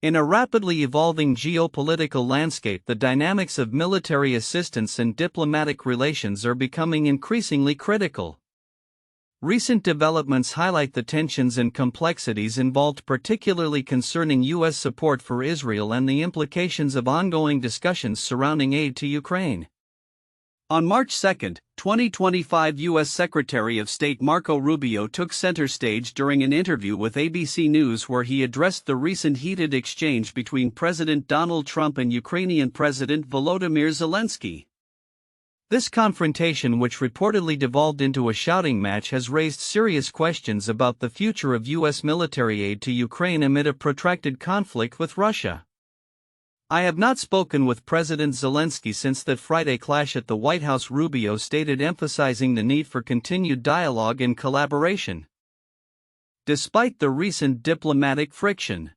In a rapidly evolving geopolitical landscape, the dynamics of military assistance and diplomatic relations are becoming increasingly critical. Recent developments highlight the tensions and complexities involved, particularly concerning U.S. support for Israel and the implications of ongoing discussions surrounding aid to Ukraine. On March 2, 2025, U.S. Secretary of State Marco Rubio took center stage during an interview with ABC News, where he addressed the recent heated exchange between President Donald Trump and Ukrainian President Volodymyr Zelenskyy. This confrontation, which reportedly devolved into a shouting match, has raised serious questions about the future of U.S. military aid to Ukraine amid a protracted conflict with Russia. "I have not spoken with President Zelenskyy since that Friday clash at the White House," Rubio stated, emphasizing the need for continued dialogue and collaboration. Despite the recent diplomatic friction,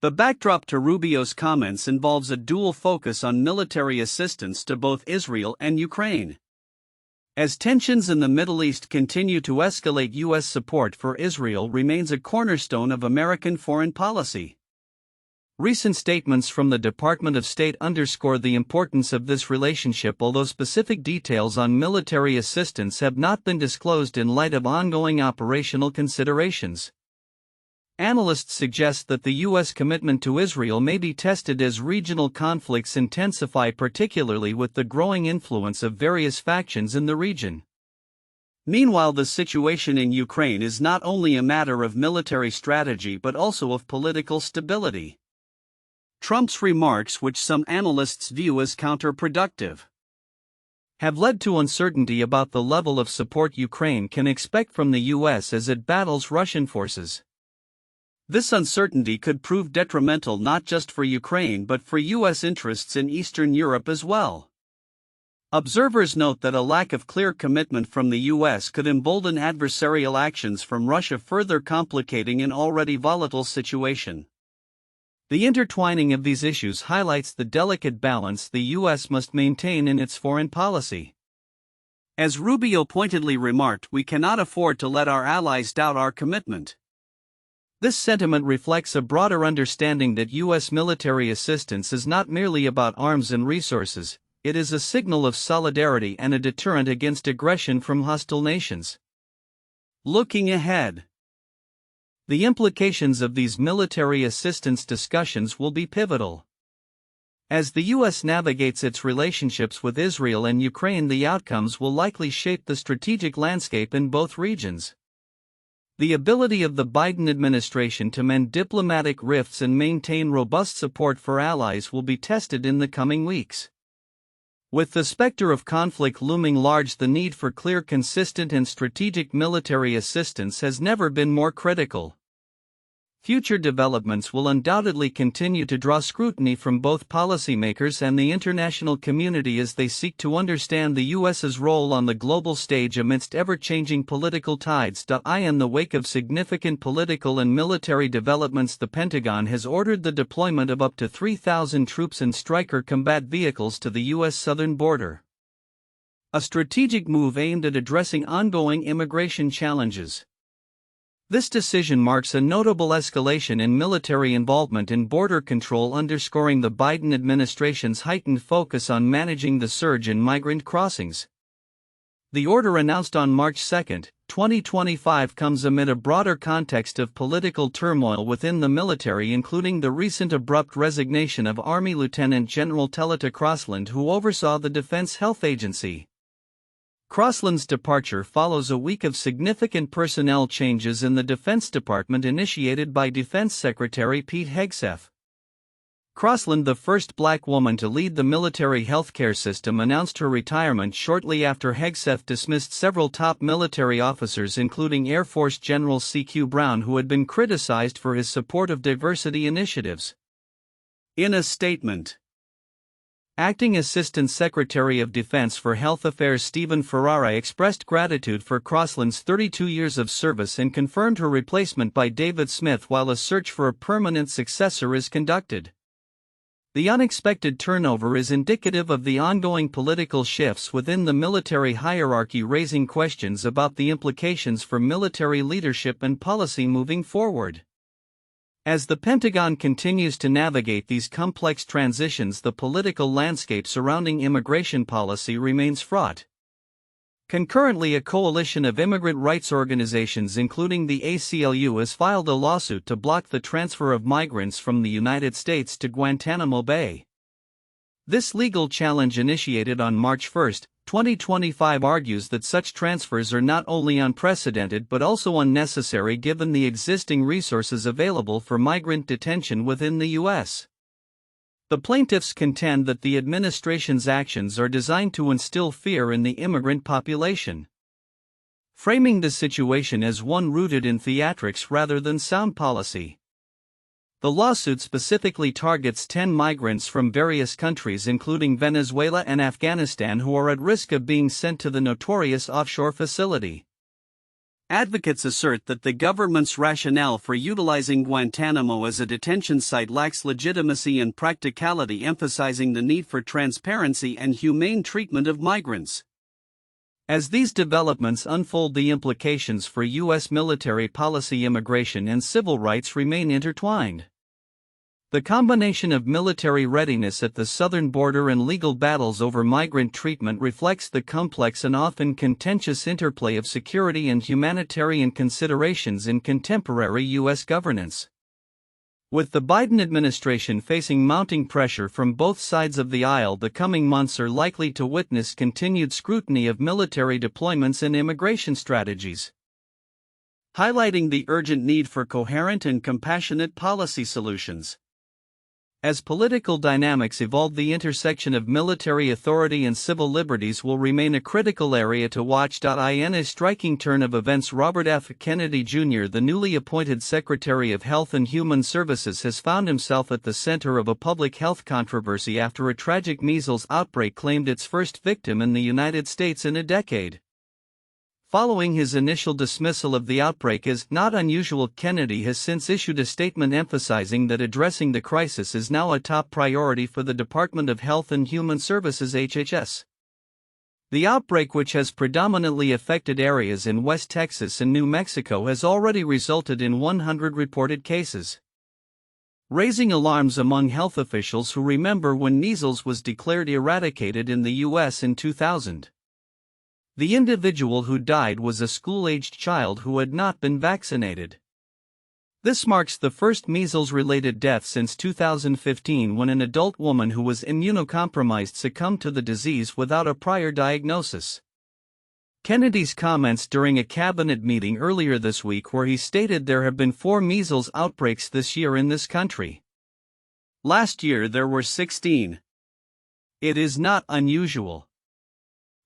the backdrop to Rubio's comments involves a dual focus on military assistance to both Israel and Ukraine. As tensions in the Middle East continue to escalate, U.S. support for Israel remains a cornerstone of American foreign policy. Recent statements from the Department of State underscore the importance of this relationship, although specific details on military assistance have not been disclosed in light of ongoing operational considerations. Analysts suggest that the U.S. commitment to Israel may be tested as regional conflicts intensify, particularly with the growing influence of various factions in the region. Meanwhile, the situation in Ukraine is not only a matter of military strategy but also of political stability. Trump's remarks, which some analysts view as counterproductive, have led to uncertainty about the level of support Ukraine can expect from the U.S. as it battles Russian forces. This uncertainty could prove detrimental not just for Ukraine but for U.S. interests in Eastern Europe as well. Observers note that a lack of clear commitment from the U.S. could embolden adversarial actions from Russia, further complicating an already volatile situation. The intertwining of these issues highlights the delicate balance the U.S. must maintain in its foreign policy. As Rubio pointedly remarked, "We cannot afford to let our allies doubt our commitment." This sentiment reflects a broader understanding that U.S. military assistance is not merely about arms and resources, it is a signal of solidarity and a deterrent against aggression from hostile nations. Looking ahead, the implications of these military assistance discussions will be pivotal. As the U.S. navigates its relationships with Israel and Ukraine, the outcomes will likely shape the strategic landscape in both regions. The ability of the Biden administration to mend diplomatic rifts and maintain robust support for allies will be tested in the coming weeks. With the specter of conflict looming large, the need for clear, consistent, and strategic military assistance has never been more critical. Future developments will undoubtedly continue to draw scrutiny from both policymakers and the international community as they seek to understand the U.S.'s role on the global stage amidst ever-changing political tides. In the wake of significant political and military developments, the Pentagon has ordered the deployment of up to 3,000 troops and Stryker combat vehicles to the U.S. southern border, a strategic move aimed at addressing ongoing immigration challenges. This decision marks a notable escalation in military involvement in border control, underscoring the Biden administration's heightened focus on managing the surge in migrant crossings. The order, announced on March 2, 2025, comes amid a broader context of political turmoil within the military, including the recent abrupt resignation of Army Lieutenant General Telleta Crossland, who oversaw the Defense Health Agency. Crossland's departure follows a week of significant personnel changes in the Defense Department initiated by Defense Secretary Pete Hegseth. Crossland, the first black woman to lead the military healthcare system, announced her retirement shortly after Hegseth dismissed several top military officers, including Air Force General C.Q. Brown, who had been criticized for his support of diversity initiatives. In a statement, Acting Assistant Secretary of Defense for Health Affairs Stephen Ferrara expressed gratitude for Crossland's 32 years of service and confirmed her replacement by David Smith while a search for a permanent successor is conducted. The unexpected turnover is indicative of the ongoing political shifts within the military hierarchy, raising questions about the implications for military leadership and policy moving forward. As the Pentagon continues to navigate these complex transitions, the political landscape surrounding immigration policy remains fraught. Concurrently, a coalition of immigrant rights organizations, including the ACLU, has filed a lawsuit to block the transfer of migrants from the United States to Guantanamo Bay. This legal challenge, initiated on March 1, 2025, argues that such transfers are not only unprecedented but also unnecessary given the existing resources available for migrant detention within the U.S. The plaintiffs contend that the administration's actions are designed to instill fear in the immigrant population, framing the situation as one rooted in theatrics rather than sound policy. The lawsuit specifically targets 10 migrants from various countries, including Venezuela and Afghanistan, who are at risk of being sent to the notorious offshore facility. Advocates assert that the government's rationale for utilizing Guantanamo as a detention site lacks legitimacy and practicality, emphasizing the need for transparency and humane treatment of migrants. As these developments unfold, the implications for U.S. military policy, immigration, and civil rights remain intertwined. The combination of military readiness at the southern border and legal battles over migrant treatment reflects the complex and often contentious interplay of security and humanitarian considerations in contemporary U.S. governance. With the Biden administration facing mounting pressure from both sides of the aisle, the coming months are likely to witness continued scrutiny of military deployments and immigration strategies, highlighting the urgent need for coherent and compassionate policy solutions. As political dynamics evolve, the intersection of military authority and civil liberties will remain a critical area to watch. In a striking turn of events, Robert F. Kennedy Jr., the newly appointed Secretary of Health and Human Services, has found himself at the center of a public health controversy after a tragic measles outbreak claimed its first victim in the United States in a decade. Following his initial dismissal of the outbreak as not unusual, Kennedy has since issued a statement emphasizing that addressing the crisis is now a top priority for the Department of Health and Human Services (HHS). The outbreak, which has predominantly affected areas in West Texas and New Mexico, has already resulted in 100 reported cases, raising alarms among health officials who remember when measles was declared eradicated in the U.S. in 2000. The individual who died was a school-aged child who had not been vaccinated. This marks the first measles-related death since 2015, when an adult woman who was immunocompromised succumbed to the disease without a prior diagnosis. Kennedy's comments during a cabinet meeting earlier this week, where he stated there have been 4 measles outbreaks this year in this country. Last year there were 16. It is not unusual.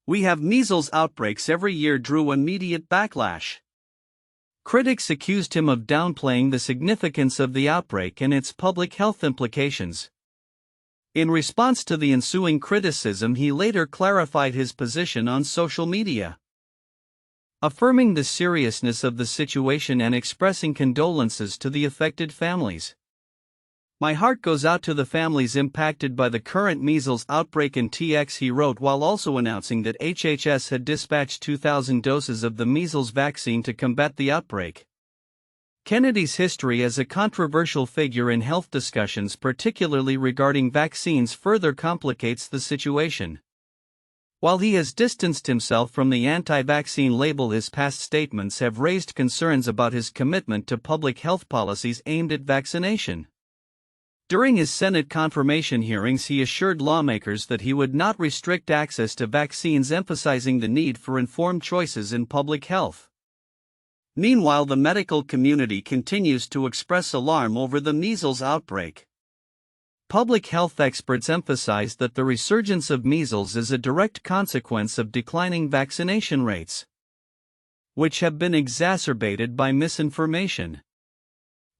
We have measles outbreaks every year, drew immediate backlash. Critics accused him of downplaying the significance of the outbreak and its public health implications. In response to the ensuing criticism, he later clarified his position on social media, affirming the seriousness of the situation and expressing condolences to the affected families. "My heart goes out to the families impacted by the current measles outbreak in TX," he wrote, while also announcing that HHS had dispatched 2,000 doses of the measles vaccine to combat the outbreak. Kennedy's history as a controversial figure in health discussions, particularly regarding vaccines, further complicates the situation. While he has distanced himself from the anti-vaccine label, his past statements have raised concerns about his commitment to public health policies aimed at vaccination. During his Senate confirmation hearings, he assured lawmakers that he would not restrict access to vaccines, emphasizing the need for informed choices in public health. Meanwhile, the medical community continues to express alarm over the measles outbreak. Public health experts emphasize that the resurgence of measles is a direct consequence of declining vaccination rates, which have been exacerbated by misinformation.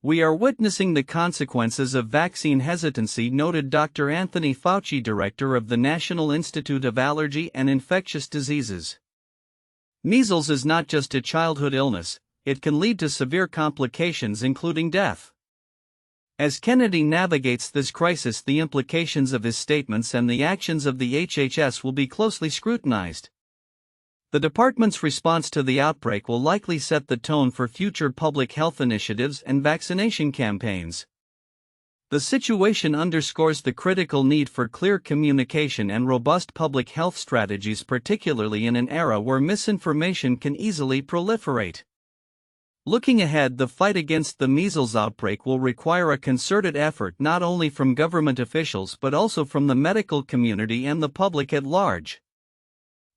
"We are witnessing the consequences of vaccine hesitancy," noted Dr. Anthony Fauci, director of the National Institute of Allergy and Infectious Diseases. "Measles is not just a childhood illness, it can lead to severe complications, including death." As Kennedy navigates this crisis, the implications of his statements and the actions of the HHS will be closely scrutinized. The department's response to the outbreak will likely set the tone for future public health initiatives and vaccination campaigns. The situation underscores the critical need for clear communication and robust public health strategies, particularly in an era where misinformation can easily proliferate. Looking ahead, the fight against the measles outbreak will require a concerted effort not only from government officials but also from the medical community and the public at large.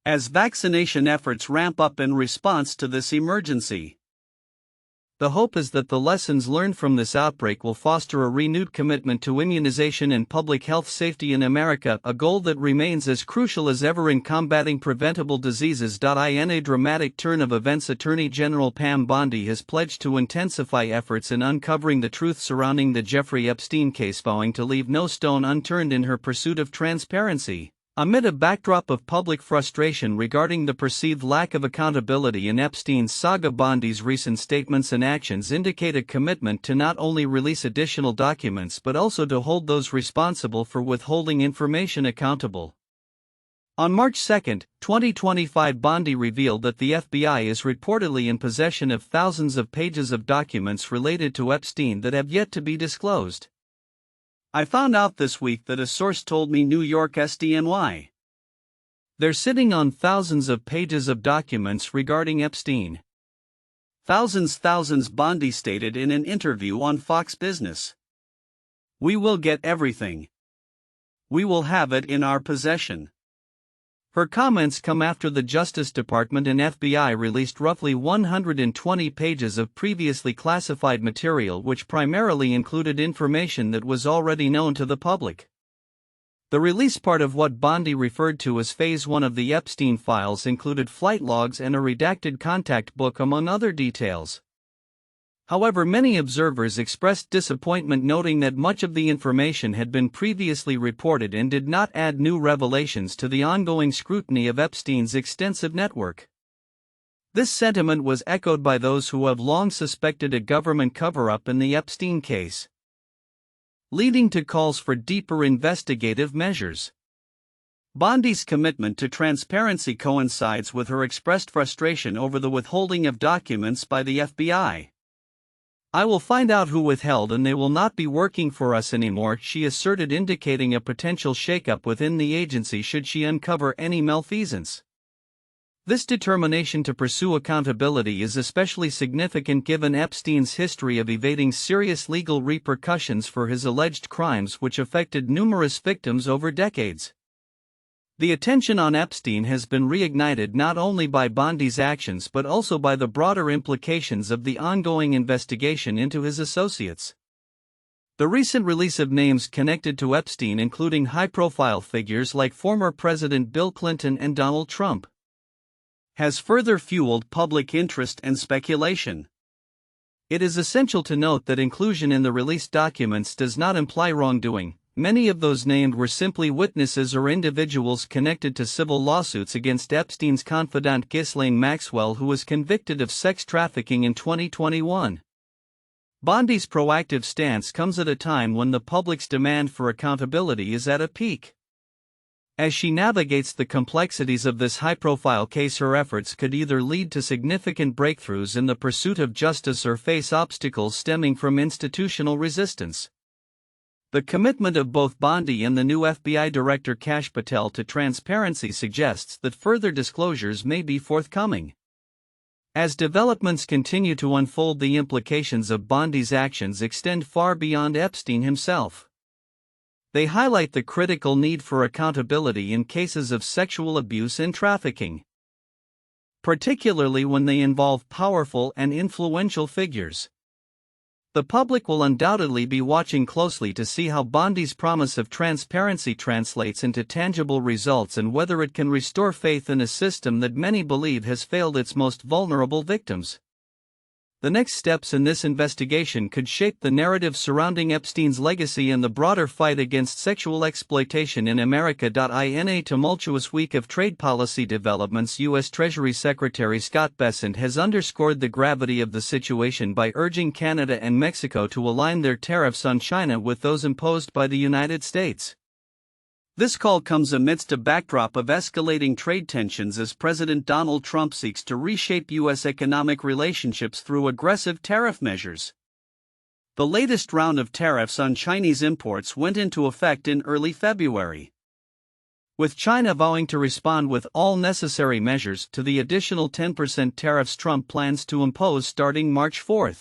As vaccination efforts ramp up in response to this emergency, the hope is that the lessons learned from this outbreak will foster a renewed commitment to immunization and public health safety in America, a goal that remains as crucial as ever in combating preventable diseases. In a dramatic turn of events, Attorney General Pam Bondi has pledged to intensify efforts in uncovering the truth surrounding the Jeffrey Epstein case, vowing to leave no stone unturned in her pursuit of transparency. Amid a backdrop of public frustration regarding the perceived lack of accountability in Epstein's saga, Bondi's recent statements and actions indicate a commitment to not only release additional documents but also to hold those responsible for withholding information accountable. On March 2, 2025, Bondi revealed that the FBI is reportedly in possession of thousands of pages of documents related to Epstein that have yet to be disclosed. I found out this week that a source told me New York SDNY. They're sitting on thousands of pages of documents regarding Epstein. Thousands, Bondi stated in an interview on Fox Business. We will get everything. We will have it in our possession. Her comments come after the Justice Department and FBI released roughly 120 pages of previously classified material, which primarily included information that was already known to the public. The release part of what Bondi referred to as Phase 1 of the Epstein files included flight logs and a redacted contact book, among other details. However, many observers expressed disappointment, noting that much of the information had been previously reported and did not add new revelations to the ongoing scrutiny of Epstein's extensive network. This sentiment was echoed by those who have long suspected a government cover-up in the Epstein case, leading to calls for deeper investigative measures. Bondi's commitment to transparency coincides with her expressed frustration over the withholding of documents by the FBI. I will find out who withheld and they will not be working for us anymore, she asserted, indicating a potential shakeup within the agency should she uncover any malfeasance. This determination to pursue accountability is especially significant given Epstein's history of evading serious legal repercussions for his alleged crimes, which affected numerous victims over decades. The attention on Epstein has been reignited not only by Bondi's actions but also by the broader implications of the ongoing investigation into his associates. The recent release of names connected to Epstein, including high-profile figures like former President Bill Clinton and Donald Trump, has further fueled public interest and speculation. It is essential to note that inclusion in the released documents does not imply wrongdoing. Many of those named were simply witnesses or individuals connected to civil lawsuits against Epstein's confidant Ghislaine Maxwell, who was convicted of sex trafficking in 2021. Bondi's proactive stance comes at a time when the public's demand for accountability is at a peak. As she navigates the complexities of this high-profile case, her efforts could either lead to significant breakthroughs in the pursuit of justice or face obstacles stemming from institutional resistance. The commitment of both Bondi and the new FBI Director Kash Patel to transparency suggests that further disclosures may be forthcoming. As developments continue to unfold, the implications of Bondi's actions extend far beyond Epstein himself. They highlight the critical need for accountability in cases of sexual abuse and trafficking, particularly when they involve powerful and influential figures. The public will undoubtedly be watching closely to see how Bondi's promise of transparency translates into tangible results and whether it can restore faith in a system that many believe has failed its most vulnerable victims. The next steps in this investigation could shape the narrative surrounding Epstein's legacy and the broader fight against sexual exploitation in America. In a tumultuous week of trade policy developments, U.S. Treasury Secretary Scott Bessent has underscored the gravity of the situation by urging Canada and Mexico to align their tariffs on China with those imposed by the United States. This call comes amidst a backdrop of escalating trade tensions as President Donald Trump seeks to reshape U.S. economic relationships through aggressive tariff measures. The latest round of tariffs on Chinese imports went into effect in early February, with China vowing to respond with all necessary measures to the additional 10% tariffs Trump plans to impose starting March 4.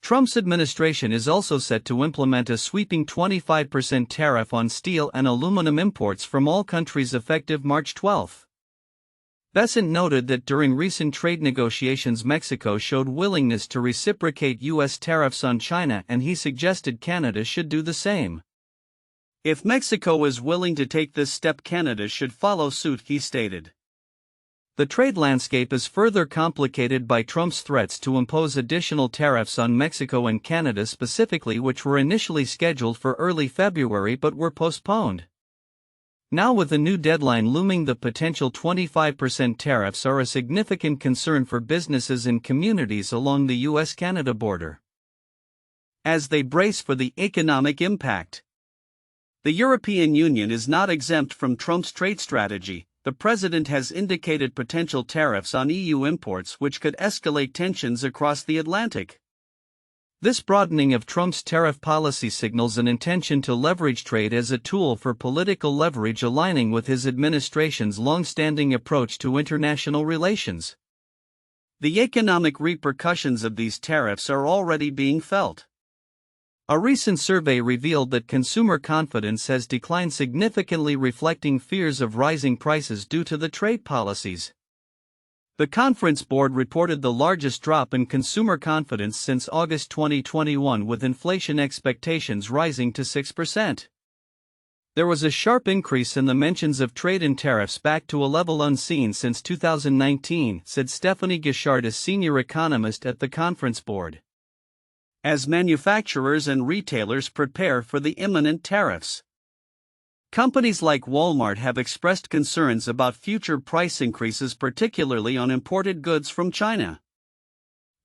Trump's administration is also set to implement a sweeping 25% tariff on steel and aluminum imports from all countries effective March 12. Bessent noted that during recent trade negotiations Mexico showed willingness to reciprocate U.S. tariffs on China, and he suggested Canada should do the same. If Mexico is willing to take this step, Canada should follow suit, he stated. The trade landscape is further complicated by Trump's threats to impose additional tariffs on Mexico and Canada specifically, which were initially scheduled for early February but were postponed. Now, with a new deadline looming, the potential 25% tariffs are a significant concern for businesses and communities along the U.S.-Canada border, as they brace for the economic impact. The European Union is not exempt from Trump's trade strategy. The president has indicated potential tariffs on EU imports which could escalate tensions across the Atlantic. This broadening of Trump's tariff policy signals an intention to leverage trade as a tool for political leverage, aligning with his administration's long-standing approach to international relations. The economic repercussions of these tariffs are already being felt. A recent survey revealed that consumer confidence has declined significantly, reflecting fears of rising prices due to the trade policies. The Conference Board reported the largest drop in consumer confidence since August 2021, with inflation expectations rising to 6%. There was a sharp increase in the mentions of trade and tariffs, back to a level unseen since 2019, said Stephanie Gishard, a senior economist at the Conference Board. As manufacturers and retailers prepare for the imminent tariffs, companies like Walmart have expressed concerns about future price increases, particularly on imported goods from China.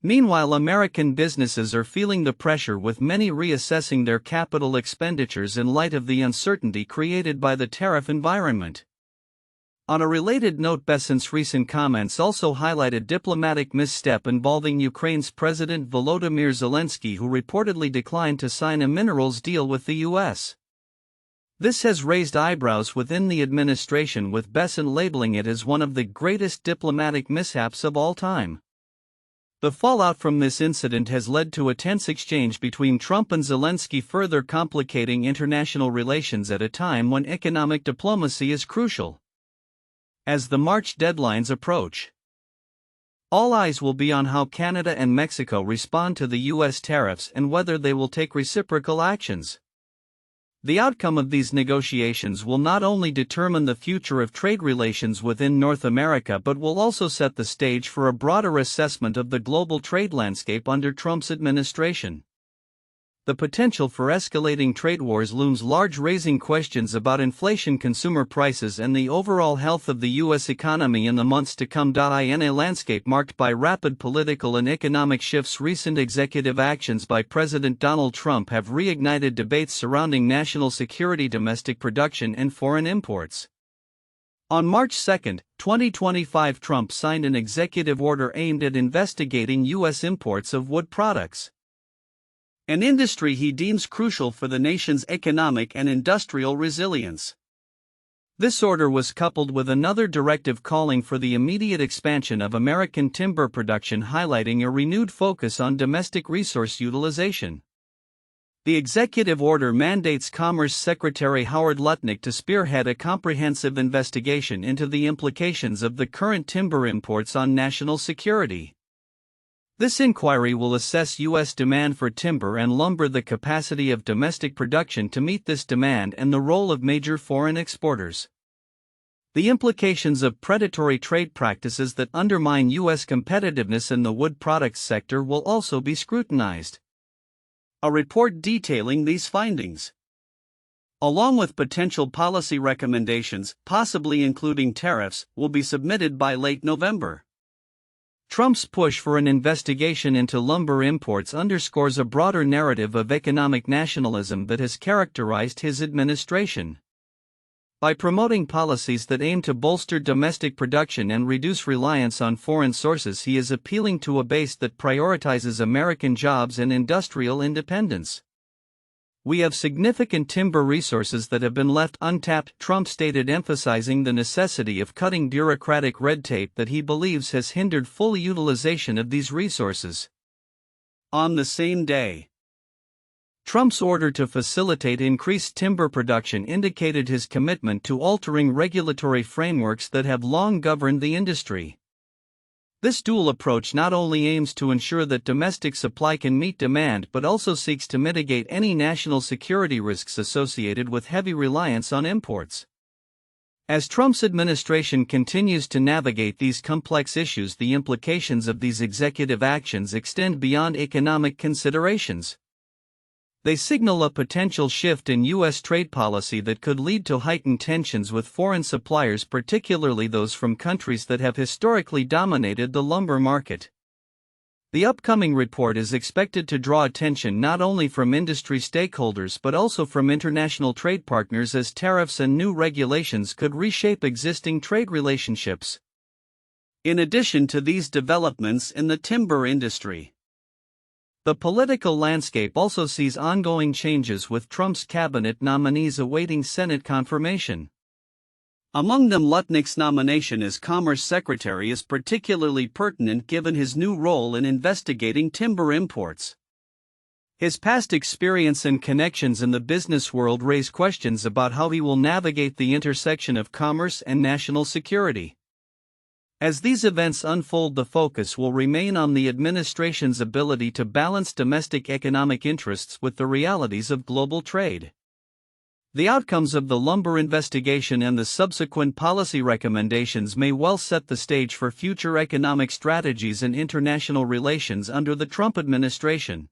Meanwhile, American businesses are feeling the pressure, with many reassessing their capital expenditures in light of the uncertainty created by the tariff environment. On a related note, Bessent's recent comments also highlight a diplomatic misstep involving Ukraine's President Volodymyr Zelenskyy, who reportedly declined to sign a minerals deal with the U.S. This has raised eyebrows within the administration, with Bessent labeling it as one of the greatest diplomatic mishaps of all time. The fallout from this incident has led to a tense exchange between Trump and Zelenskyy, further complicating international relations at a time when economic diplomacy is crucial. As the March deadlines approach, all eyes will be on how Canada and Mexico respond to the U.S. tariffs and whether they will take reciprocal actions. The outcome of these negotiations will not only determine the future of trade relations within North America, but will also set the stage for a broader assessment of the global trade landscape under Trump's administration. The potential for escalating trade wars looms large, raising questions about inflation, consumer prices, and the overall health of the U.S. economy in the months to come. In a landscape marked by rapid political and economic shifts, recent executive actions by President Donald Trump have reignited debates surrounding national security, domestic production, and foreign imports. On March 2, 2025, Trump signed an executive order aimed at investigating U.S. imports of wood products, an industry he deems crucial for the nation's economic and industrial resilience. This order was coupled with another directive calling for the immediate expansion of American timber production, highlighting a renewed focus on domestic resource utilization. The executive order mandates Commerce Secretary Howard Lutnick to spearhead a comprehensive investigation into the implications of the current timber imports on national security. This inquiry will assess U.S. demand for timber and lumber, the capacity of domestic production to meet this demand, and the role of major foreign exporters. The implications of predatory trade practices that undermine U.S. competitiveness in the wood products sector will also be scrutinized. A report detailing these findings, along with potential policy recommendations, possibly including tariffs, will be submitted by late November. Trump's push for an investigation into lumber imports underscores a broader narrative of economic nationalism that has characterized his administration. By promoting policies that aim to bolster domestic production and reduce reliance on foreign sources, he is appealing to a base that prioritizes American jobs and industrial independence. "We have significant timber resources that have been left untapped," Trump stated, emphasizing the necessity of cutting bureaucratic red tape that he believes has hindered full utilization of these resources. On the same day, Trump's order to facilitate increased timber production indicated his commitment to altering regulatory frameworks that have long governed the industry. This dual approach not only aims to ensure that domestic supply can meet demand but also seeks to mitigate any national security risks associated with heavy reliance on imports. As Trump's administration continues to navigate these complex issues, the implications of these executive actions extend beyond economic considerations. They signal a potential shift in U.S. trade policy that could lead to heightened tensions with foreign suppliers, particularly those from countries that have historically dominated the lumber market. The upcoming report is expected to draw attention not only from industry stakeholders but also from international trade partners, as tariffs and new regulations could reshape existing trade relationships. In addition to these developments in the timber industry, the political landscape also sees ongoing changes, with Trump's cabinet nominees awaiting Senate confirmation. Among them, Lutnick's nomination as Commerce Secretary is particularly pertinent given his new role in investigating timber imports. His past experience and connections in the business world raise questions about how he will navigate the intersection of commerce and national security. As these events unfold, the focus will remain on the administration's ability to balance domestic economic interests with the realities of global trade. The outcomes of the lumber investigation and the subsequent policy recommendations may well set the stage for future economic strategies and international relations under the Trump administration.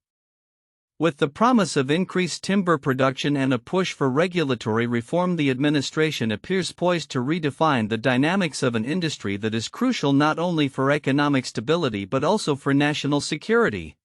With the promise of increased timber production and a push for regulatory reform, the administration appears poised to redefine the dynamics of an industry that is crucial not only for economic stability but also for national security.